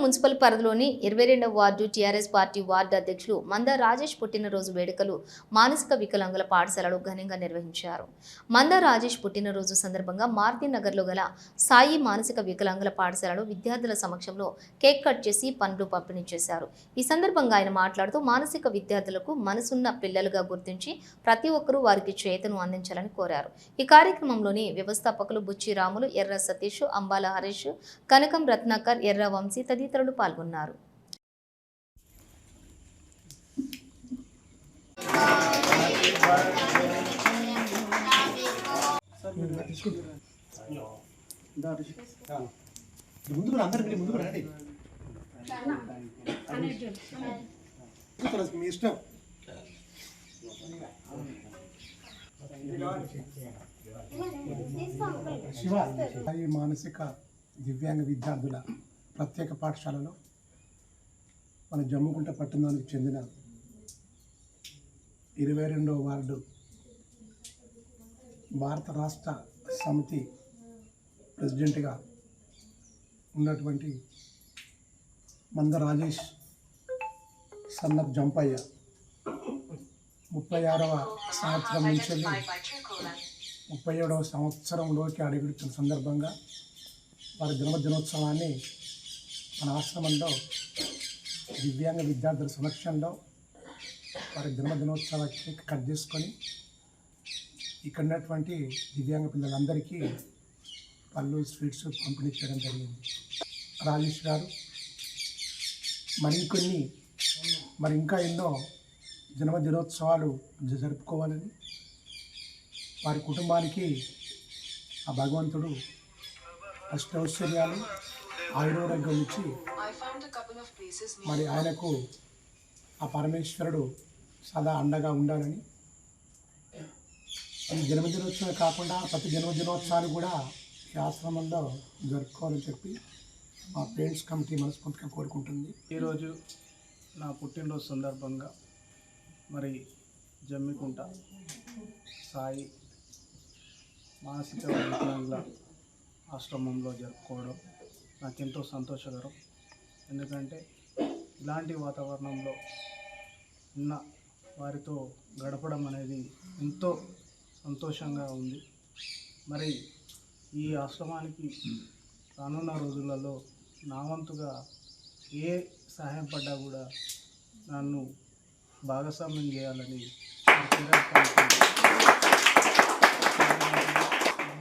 Municipal పరిధిలోని 22వ ward TRS party ward అధ్యక్షులు మందా రాజేష్ పుట్టినరోజు వేడుకలు మానసిక వికలాంగుల పాఠశాలలో ఘనంగా నిర్వహించారు. మందా రాజేష్ పుట్టినరోజు సందర్భంగా మారుతి నగర్లో గల సాయి మానసిక వికలాంగుల పాఠశాలలో విద్యార్థుల సమక్షంలో కేక్ కట్ చేసి పండ్లు పంపిణీ చేశారు. ఈ సందర్భంగా ఆయన మాట్లాడుతూ మానసిక విద్యార్థులకు మనసున్న పిల్లలుగా గుర్తించి ప్రతి ఒక్కరూ వారికి చేతను అందించాలని కోరారు. ఈ కార్యక్రమంలోని వ్యవస్థాపకులు బుచ్చి రాములు, ఎర్ర సతీష్, అంబాల హరీష్, కనకం రత్నాకర్, ఎర్ర వంశీ తదితరులు పాల్గొన్నారు. మానసిక దివ్యాంగ విద్యార్థుల ప్రత్యేక పాఠశాలలో మన జమ్మికుంట పట్టణానికి చెందిన 22వ వార్డు భారత రాష్ట్ర సమితి ప్రెసిడెంట్గా ఉన్నటువంటి మంద రాజేష్ సన్నప్ జంపయ్య 36వ సంవత్సరం నుంచి 37వ సంవత్సరంలోకి అడుగుతున్న సందర్భంగా వారి జన్మదినోత్సవాన్ని మన ఆశ్రమంలో దివ్యాంగ విద్యార్థుల సమక్షంలో వారి జన్మదినోత్సవ కేక్ కట్ చేసుకొని ఇక్కడ ఉన్నటువంటి దివ్యాంగ పిల్లలందరికీ పళ్ళు, స్వీట్స్ పంపిణీ చేయడం జరిగింది. రాజేష్ గారు మరి ఇంకా ఎన్నో జన్మదినోత్సవాలు జరుపుకోవాలని, వారి కుటుంబానికి ఆ భగవంతుడు అష్టైశ్వర్యాలు, ఆయుర్వేదంగా ఇచ్చి మరి ఆయనకు ఆ పరమేశ్వరుడు సదా అండగా ఉండాలని, ఈ జన్మదినోత్సవం కాకుండా ప్రతి జన్మదినోత్సవాలు కూడా ఈ ఆశ్రమంలో జరుపుకోవాలని చెప్పి మా పేరెంట్స్ కమిటీ మనస్ఫూర్తిగా కోరుకుంటుంది. ఈరోజు నా పుట్టినరోజు సందర్భంగా మరి జమ్మికుంట సాయి మానసిక వికలాంగుల ఆశ్రమంలో జరుపుకోవడం నాకెంతో సంతోషకరం. ఎందుకంటే ఇలాంటి వాతావరణంలో ఉన్న వారితో గడపడం అనేది ఎంతో సంతోషంగా ఉంది. మరి ఈ ఆశ్రమానికి రానున్న రోజులలో నా వంతుగా ఏ సహాయం పడ్డా కూడా నన్ను భాగస్వామ్యం చేయాలని